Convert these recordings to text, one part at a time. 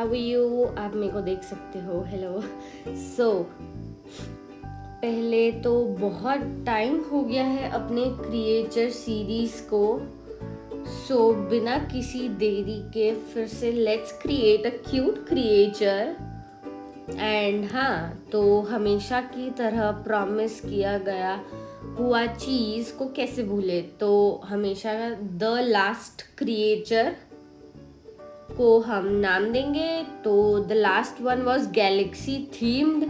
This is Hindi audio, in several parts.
हाउ यू, आप मेरे को देख सकते हो। हेलो। सो पहले तो बहुत टाइम हो गया है अपने क्रिएचर सीरीज को। सो बिना किसी देरी के फिर से let's create a cute creature. And हाँ, तो हमेशा की तरह प्रॉमिस किया गया हुआ चीज को कैसे भूले, तो हमेशा द लास्ट क्रिएचर को हम नाम देंगे। तो the last one was galaxy themed.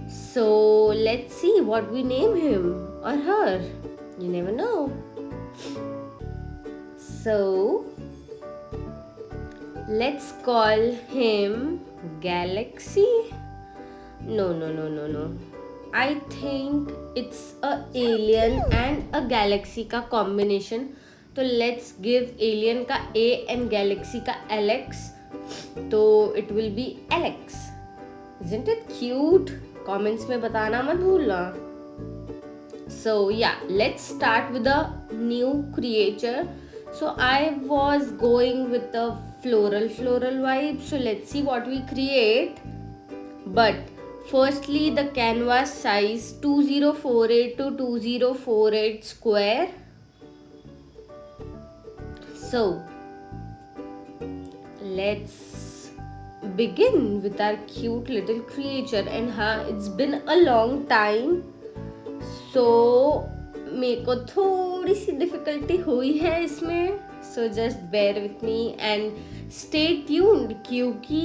So let's see what we name him or her, you never know. So let's call him galaxy. No, I think it's a alien and a galaxy का कॉम्बिनेशन। तो लेट्स गिव एलियन का ए एंड गैलेक्सी का एलेक्स, तो it will be Alex. Isn't it cute? Comments में बताना मत भूलना। So yeah, let's start with a new creature. So I was going with a floral vibe, so let's see what we create. But firstly, the canvas size 2048 to 2048 square. So let's begin with our cute little creature. And हाँ, it's been a long time, so मेरे को थोड़ी सी डिफिकल्टी हुई है इसमें। So just bear with me and stay tuned, क्योंकि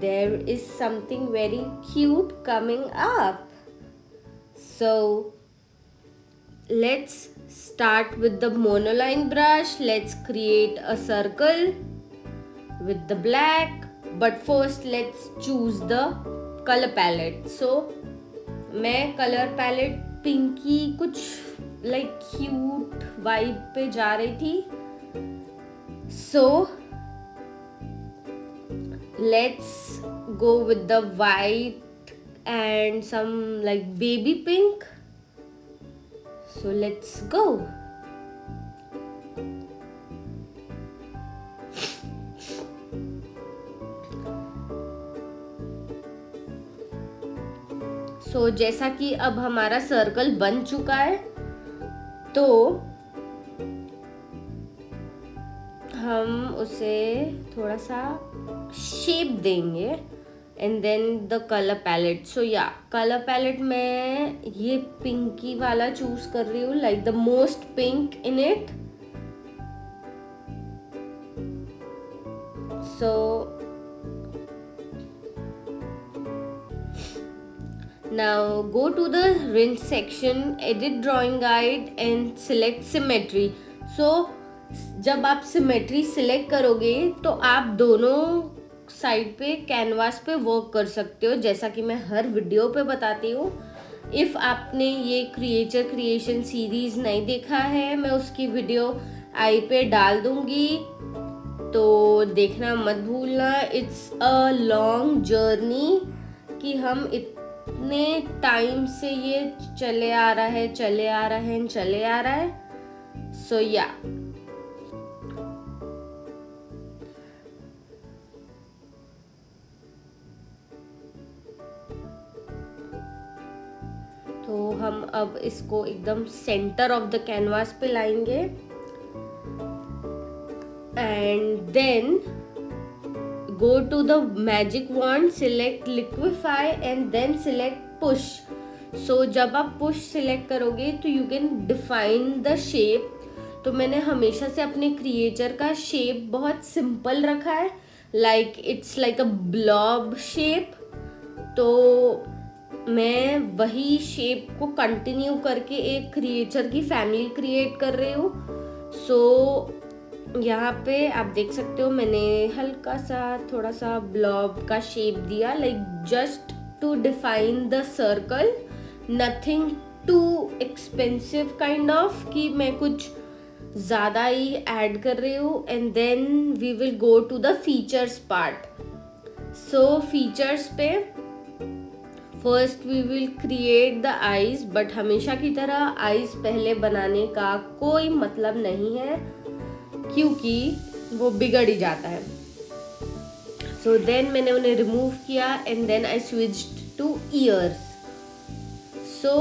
there is something very cute coming up. So let's start with the monoline brush. Let's create a circle with the black, but first let's choose the color palette. So मैं color palette पिंकी कुछ like cute vibe पे जा रही थी। So let's go with the white and some like baby pink. So let's go. So जैसा कि अब हमारा सर्कल बन चुका है, तो हम उसे थोड़ा सा शेप देंगे। And then the colour palette. So yeah, colour palette मैं ये पिंकी वाला चूज कर रही हूँ, like the most pink in it. So now go to the rinse section, edit drawing guide and select symmetry. So जब आप सिमेट्री सिलेक्ट करोगे तो आप दोनों साइड पे कैनवास पे वर्क कर सकते हो, जैसा कि मैं हर वीडियो पे बताती हूँ। इफ़ आपने ये क्रिएचर क्रिएशन सीरीज नहीं देखा है, मैं उसकी वीडियो आई पे डाल दूंगी, तो देखना मत भूलना। इट्स अ लॉन्ग जर्नी कि हम इतने टाइम से ये चले आ रहा है। सो या, तो हम अब इसको एकदम सेंटर ऑफ द कैनवास पे लाएंगे। And then go to the magic wand, select liquify and then select push. So जब आप पुश सिलेक्ट करोगे तो you can define the shape. तो मैंने हमेशा से अपने क्रिएचर का शेप बहुत सिंपल रखा है, like it's like a blob shape. तो मैं वही शेप को कंटिन्यू करके एक क्रिएचर की फैमिली क्रिएट कर रही हूँ। सो यहाँ पे आप देख सकते हो, मैंने हल्का सा थोड़ा सा ब्लॉब का शेप दिया, like just to define the circle, nothing too expensive kind of, कि मैं कुछ ज़्यादा ही ऐड कर रही हूँ। And then we will go to the features part. So features पे first we will create the eyes, but हमेशा की तरह आईज पहले बनाने का कोई मतलब नहीं है, क्योंकि वो बिगड़ ही जाता है। सो देन मैंने उन्हें रिमूव किया and then I switched to ears. So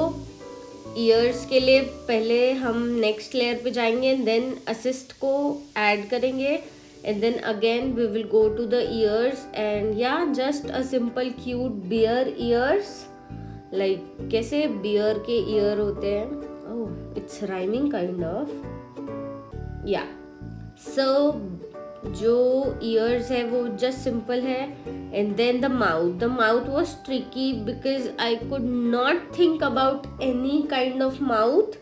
ears के लिए पहले हम नेक्स्ट लेयर पे जाएंगे एंड देन असिस्ट को ऐड करेंगे and then again we will go to the ears and yeah just a simple cute bear ears, like कैसे बियर के ईयर होते हैं. Oh, it's rhyming kind of. Yeah so जो ईयर्स है वो जस्ट सिंपल है and then the mouth was tricky because I could not think about any kind of mouth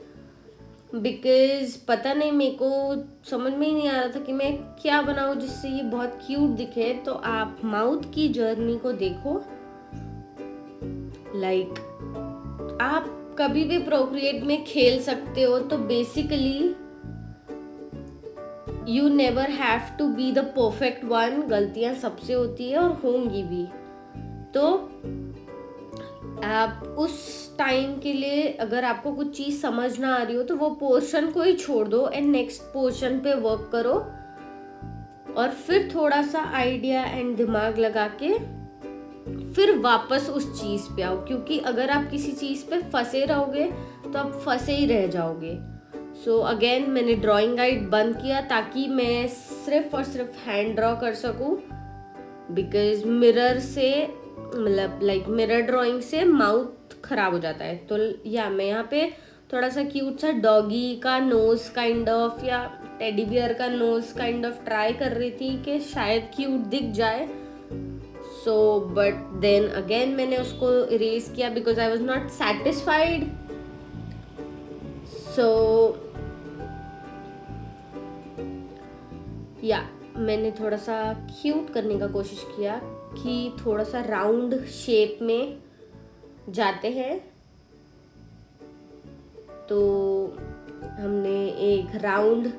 because पता नहीं, मेरे को समझ में ही नहीं आ रहा था कि मैं क्या बनाऊं जिससे ये बहुत क्यूट दिखे. तो आप माउथ की जर्नी को देखो. लाइक आप कभी भी प्रोक्रिएट में खेल सकते हो. तो basically you never have to be the perfect one. गलतियां सबसे होती है और होंगी भी. तो आप उस टाइम के लिए अगर आपको कुछ चीज समझ ना आ रही हो तो वो पोर्शन को ही छोड़ दो एंड नेक्स्ट पोर्शन पे वर्क करो और फिर थोड़ा सा आइडिया एंड दिमाग लगा के फिर वापस उस चीज पे आओ. क्योंकि अगर आप किसी चीज पे फंसे रहोगे तो आप फंसे ही रह जाओगे. सो अगेन मैंने ड्राइंग गाइड बंद किया ताकि मैं सिर्फ और सिर्फ हैंड ड्रॉ कर सकूं बिकॉज मिरर से मतलब लाइक मिरर ड्राइंग से माउथ खराब हो जाता है. तो या मैं यहाँ पे थोड़ा सा क्यूट सा डॉगी का नोज काइंड ऑफ या टेडी बियर का नोज काइंड ऑफ ट्राई कर रही थी कि शायद क्यूट दिख जाए. सो बट देन अगेन मैंने उसको इरेज किया because I was not satisfied. So yeah मैंने थोड़ा सा क्यूट करने का कोशिश किया कि थोड़ा सा राउंड शेप में जाते हैं. तो हमने एक round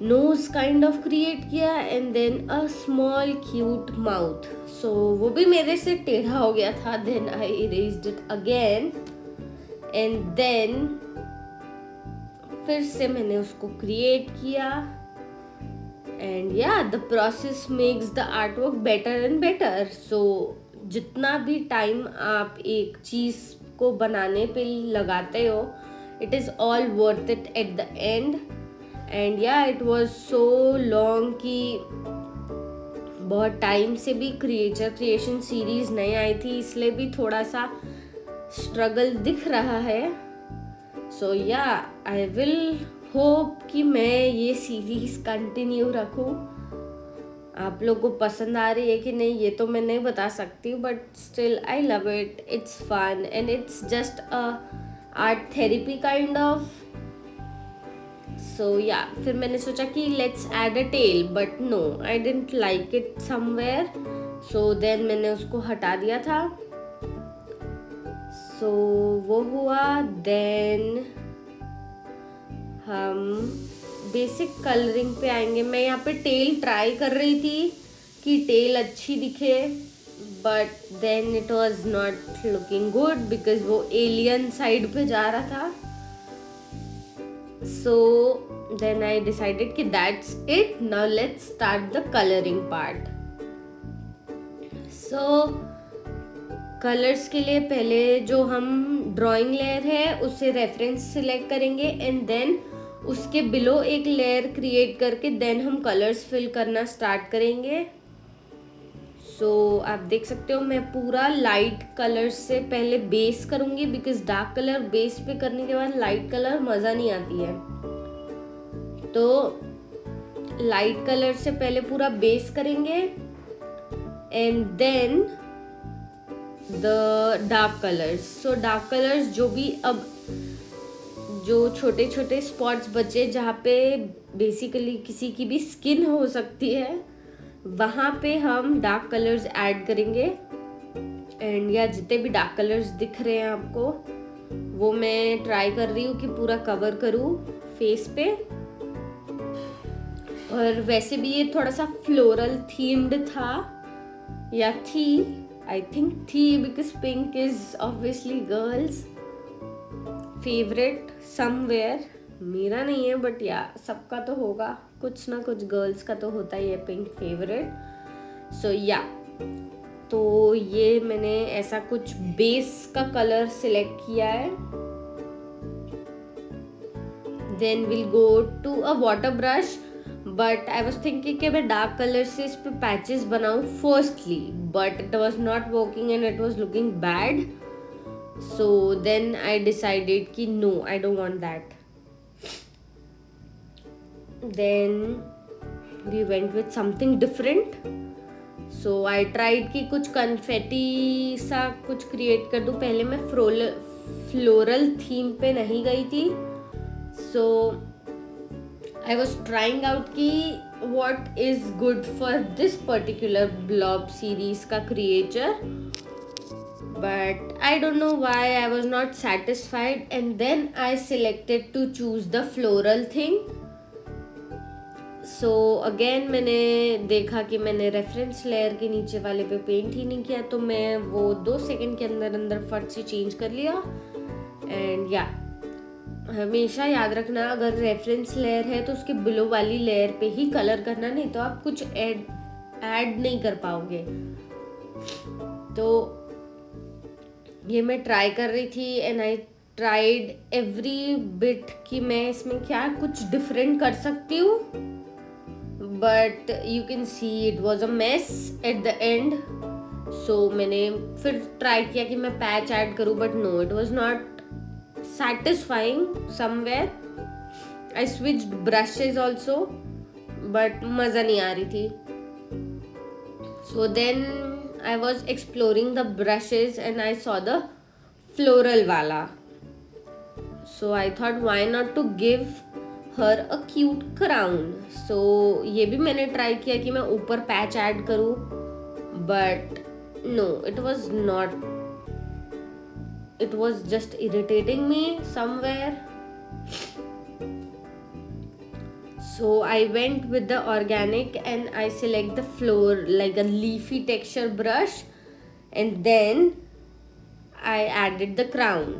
nose kind of create किया and then a small cute mouth. So वो भी मेरे से टेढ़ा हो गया था. Then I erased it again and then फिर से मैंने उसको क्रिएट किया and yeah the process makes the artwork better and better. So जितना भी टाइम आप एक चीज को बनाने पे लगाते हो it is all worth it at the and. And yeah it was so long कि बहुत टाइम से भी क्रिएचर क्रिएशन सीरीज नहीं आई थी इसलिए भी थोड़ा सा स्ट्रगल दिख रहा है. सो या आई विल होप कि मैं ये सीरीज कंटिन्यू रखूं. आप लोग को पसंद आ रही है कि नहीं ये तो मैं नहीं बता सकती but still I love it. It's fun and it's just a art therapy kind of. So yeah फिर मैंने सोचा कि let's add a tail but no I didn't like it somewhere. So then मैंने उसको हटा दिया था. सो वो हुआ. देन हम बेसिक कलरिंग पे आएंगे. मैं यहाँ पे टेल ट्राई कर रही थी कि टेल अच्छी दिखे but then it was not looking good because वो एलियन साइड पे जा रहा था. सो देन आई डिसाइडेड कि that's it, now let's start the colouring part. So colours के लिए पहले जो हम ड्राइंग लेयर है उससे रेफरेंस सिलेक्ट करेंगे एंड देन उसके बिलो एक लेयर क्रिएट करके देन हम कलर्स फिल करना स्टार्ट करेंगे. सो आप देख सकते हो मैं पूरा लाइट कलर्स से पहले बेस करूँगी बिकॉज डार्क कलर बेस पे करने के बाद लाइट कलर मज़ा नहीं आती है. तो लाइट कलर से पहले पूरा बेस करेंगे and then the dark colours. So dark colours जो भी अब जो छोटे छोटे स्पॉट्स बचे जहाँ पे बेसिकली किसी की भी स्किन हो सकती है वहाँ पे हम डार्क कलर्स ऐड करेंगे. एंड या जितने भी डार्क कलर्स दिख रहे हैं आपको वो मैं ट्राई कर रही हूँ कि पूरा कवर करूँ फेस पे. और वैसे भी ये थोड़ा सा फ्लोरल थीम्ड था या थी, आई थिंक थी because pink is obviously girls favourite somewhere. मेरा नहीं है बट या सबका तो होगा, कुछ ना कुछ गर्ल्स का तो होता ही है पिंक फेवरेट. सो या, तो ये मैंने ऐसा कुछ बेस का कलर सिलेक्ट किया है. Then will go to a water brush, but I was thinking कि मैं डार्क कलर से इस पे पैचेस बनाऊँ firstly, but it was not working and it was looking bad. So then I decided कि no, I don't want that. Then we went with something different. So I tried कि कुछ कन्फेटी सा कुछ क्रिएट कर दूँ. पहले मैं फ्लोरल थीम पे नहीं गई थी. सो आई वॉज ट्राइंग आउट कि what is good for this particular blob series का creature, but I don't know why I was not satisfied, and then I selected to choose the floral thing. So again मैंने देखा कि मैंने रेफरेंस लेयर के नीचे वाले पे पेंट ही नहीं किया, तो मैं वो 2 सेकंड के अंदर फट से चेंज कर लिया. एंड या, हमेशा याद रखना, अगर रेफरेंस लेयर है तो उसके बिलो वाली लेयर पे ही कलर करना, नहीं तो आप कुछ ऐड नहीं कर पाओगे. तो ये मैं ट्राई कर रही थी and I tried every bit कि मैं इसमें क्या कुछ डिफरेंट कर सकती हूँ, but you can see it was a mess at the end. So मैंने फिर ट्राई किया कि मैं पैच ऐड करूँ, but no, it was not satisfying somewhere. I switched brushes also, but मज़ा नहीं आ रही थी. So then I was exploring the brushes and I saw the floral वाला. So I thought why not to give her a cute crown. So ये भी मैंने ट्राई किया कि मैं ऊपर पैच ऐड करूँ, but no, it was not. It was just irritating me somewhere. So I went with the organic and I select the floor like a leafy texture brush, and then I added the crown.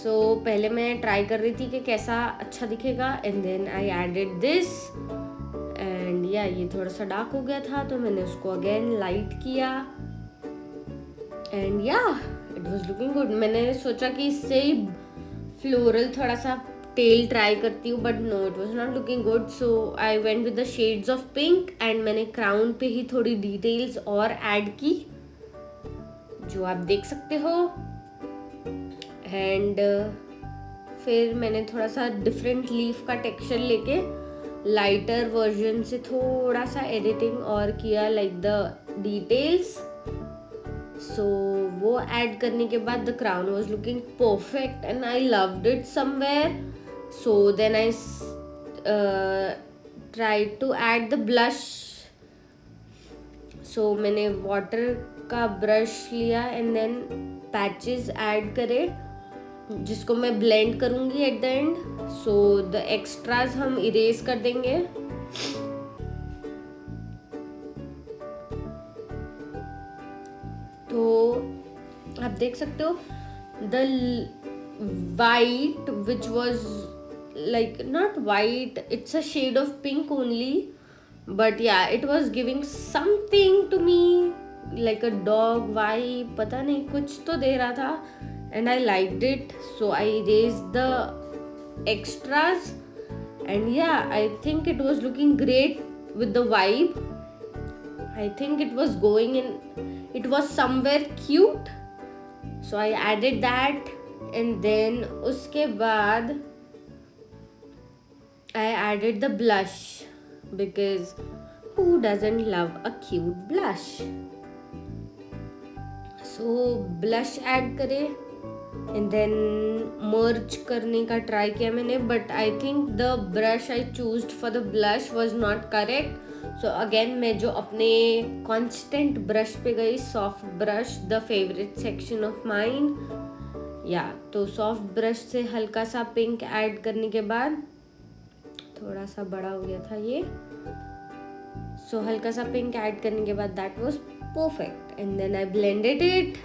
So पहले मैं ट्राई कर रही थी कि कैसा अच्छा दिखेगा, and then I added this, and yeah, ये थोड़ा सा डार्क हो गया था, तो मैंने उसको अगेन लाइट किया. And yeah, it was looking good. मैंने सोचा कि इससे ही फ्लोरल थोड़ा सा टेल ट्राई करती हूँ, but no, it was not looking good. So I went with the shades of pink and मैंने क्राउन पे ही थोड़ी डिटेल्स और ऐड की, जो आप देख सकते हो. एंड फिर मैंने थोड़ा सा डिफरेंट लीफ का टेक्सचर लेके लाइटर वर्जन से थोड़ा सा एडिटिंग और किया, लाइक द डिटेल्स. सो वो ऐड करने के बाद the crown was looking perfect and I loved it somewhere. So then I tried to add the blush. So मैंने वाटर का ब्रश लिया एंड देन पैचेस ऐड करे, जिसको मैं ब्लेंड करूँगी eight the end. So the extras हम इरेज कर देंगे. तो आप देख सकते हो the white which was like not white, it's a shade of pink only, but yeah, it was giving something to me like a dog vibe, पता नहीं कुछ तो दे रहा था, and I liked it. So I erased the extras, and yeah, I think it was looking great with the vibe. I think it was going in, it was somewhere cute, so I added that. And then उसके बाद I added the blush, because who doesn't love a cute blush. So blush add करे and then merge करने का try किया मैंने, but I think the brush I chose for the blush was not correct. So again मैं जो अपने constant brush पे गई, soft brush, the favorite section of mine. या तो सॉफ्ट ब्रश से हल्का सा पिंक ऐड करने के बाद, थोड़ा सा बड़ा हो गया था ये, सो हल्का सा पिंक ऐड करने के बाद that was perfect. And then I blended it.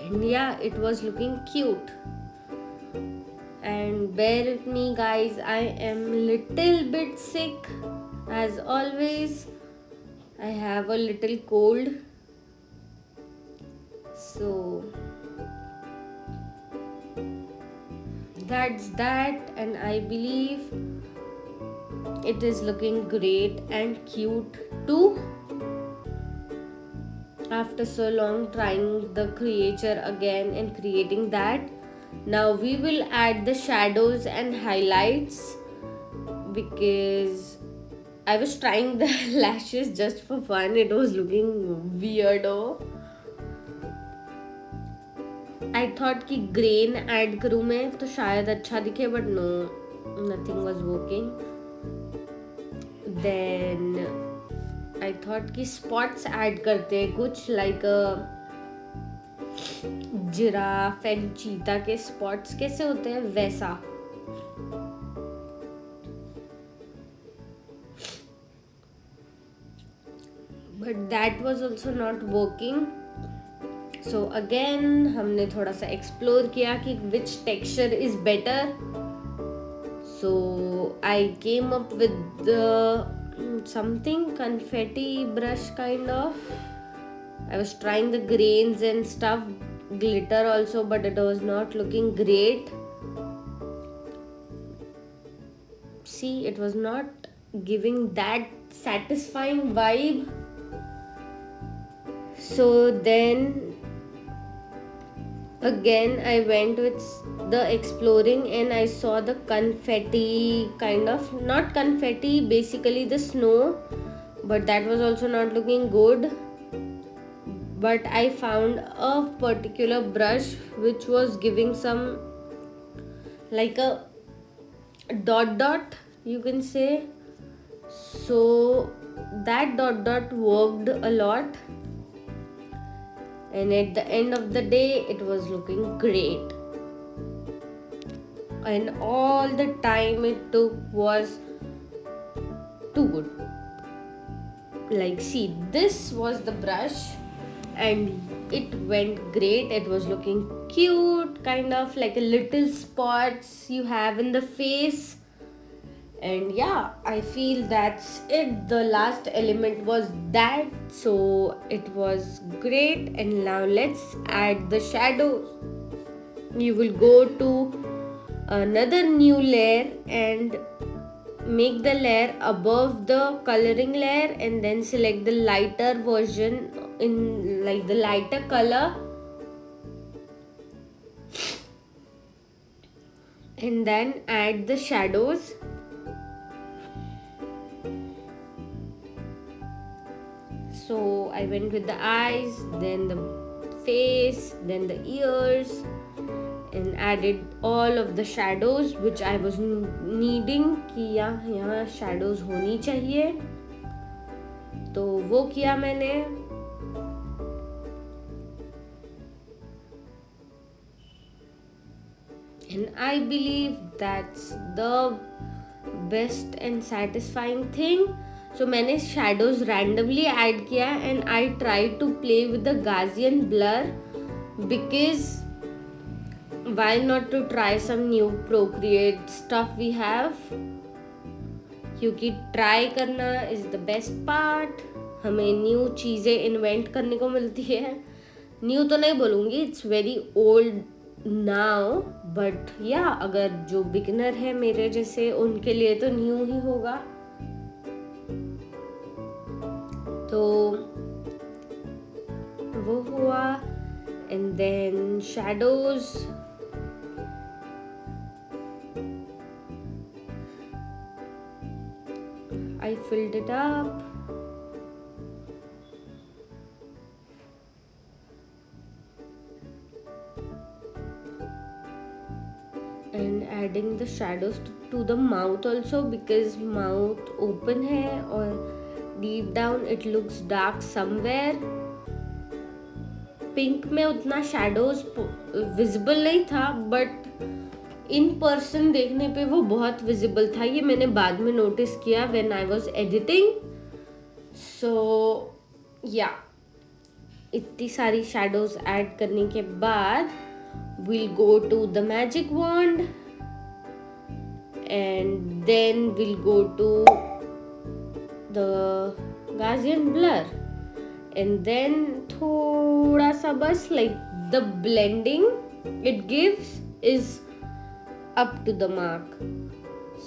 And yeah, it was looking cute. and bear with me guys, I am little bit sick as always. I have a little cold, so that's that, and I believe it is looking great and cute too. After so long trying the creature again and creating that, now we will add the shadows and highlights, because I was trying the lashes just for fun. It was looking weirdo. I thought कि grain add करूँ मैं तो शायद अच्छा दिखे, but no, nothing was working. Then I thought कि spots add करते हैं कुछ, like a जिराफ एंड चीता के स्पॉट्स कैसे होते हैं वैसा. But that was also not working. So again हमने थोड़ा सा एक्सप्लोर किया कि which texture is better. So I came up with something confetti brush kind of. I was trying the grains and stuff, glitter also, but it was not looking great. See, it was not giving that satisfying vibe. So then again I went with the exploring and I saw the confetti kind of, not confetti, basically the snow, but that was also not looking good. But I found a particular brush which was giving some like a dot you can say. So that dot worked a lot, and at the end of the day it was looking great. And all the time it took was too good. Like, see, this was the brush and it went great. It was looking cute, kind of like a little spots you have in the face. And yeah, I feel that's it. The last element was that, so it was great. And now let's add the shadows. You will go to another new layer and make the layer above the coloring layer, and then select the lighter version in like the lighter color, and then add the shadows. So I went with the eyes, then the face, then the ears, and added all of the shadows which I was needing कि यहाँ shadows होनी चाहिए, तो वो किया मैंने. And I believe that's the best and satisfying thing. So मैंने shadows randomly add किया, and I tried to play with the Gaussian blur, because why not to try some new Procreate stuff we have. क्योंकि try करना is the best part. हमें new चीज़ें invent करने को मिलती है. New तो नहीं बोलूँगी, it's very old now, but yeah, अगर जो beginner है मेरे जैसे उनके लिए तो new ही होगा. तो वो हुआ. And then shadows, I filled it up. And adding the shadows to the mouth also, because mouth open है और deep down it looks dark somewhere. Pink में उतना shadows visible नहीं था, but in person देखने पे वो बहुत visible था. ये मैंने बाद में notice किया when I was editing. So yeah, इतनी सारी shadows add करने के बाद we'll go to the magic wand. and then we'll go to the Gaussian blur, and then thoda sa bas like the blending it gives is up to the mark.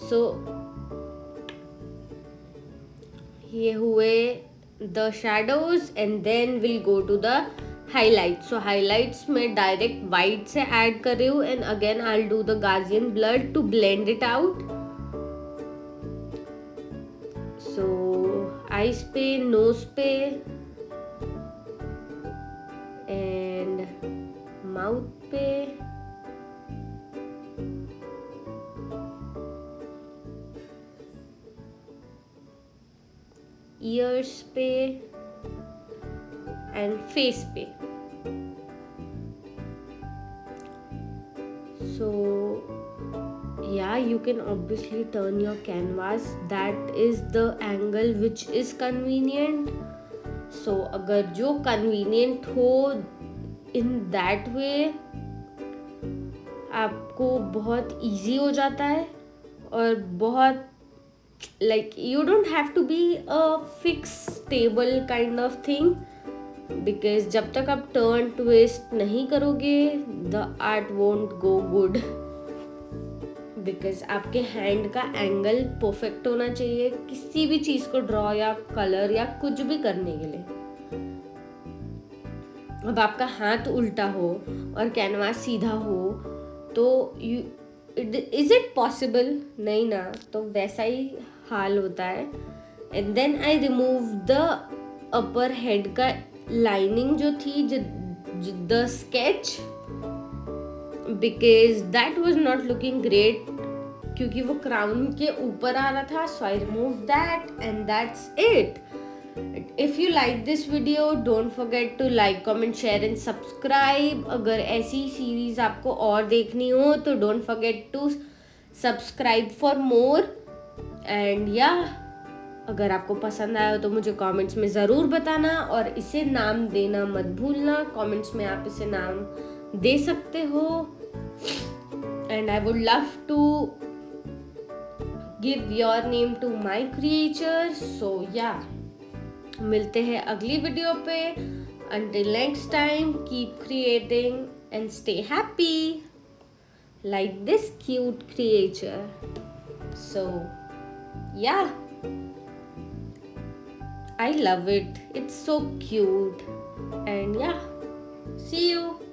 So ये हुए the shadows, and then we'll go to the highlights. So highlights में direct white से add कर रही हूँ, and again I'll do the Gaussian blur to blend it out. So eyes पे, nose पे and mouth पे, ears पे and face पे. So yeah, you can obviously turn your canvas. That is the angle which is convenient. So अगर जो convenient हो in that way, आपको बहुत easy हो जाता है और बहुत like you don't have to be a fixed stable kind of thing, because जब तक आप turn twist नहीं करोगे the art won't go good, because आपके hand का angle perfect होना चाहिए किसी भी चीज को draw या color या कुछ भी करने के लिए. अब आपका हाथ उल्टा हो और कैनवास सीधा हो तो इज इट पॉसिबल? नहीं ना, तो वैसा ही हाल होता है. And then I remove the upper head का लाइनिंग जो थी, the sketch, because that was not looking great, क्योंकि वो क्राउन के ऊपर आ रहा था. So I remove that and that's it. If you like this video, don't forget to like, comment, share and subscribe. अगर ऐसी सीरीज आपको और देखनी हो तो don't forget to subscribe for more. And yeah, अगर आपको पसंद आया हो तो मुझे कमेंट्स में ज़रूर बताना, और इसे नाम देना मत भूलना. कमेंट्स में आप इसे नाम दे सकते हो. And I would love to give your name to my creature. So yeah, मिलते हैं अगली वीडियो पे. Until next time, keep creating and stay happy like this cute creature. So yeah, I love it. It's so cute. And yeah, see you.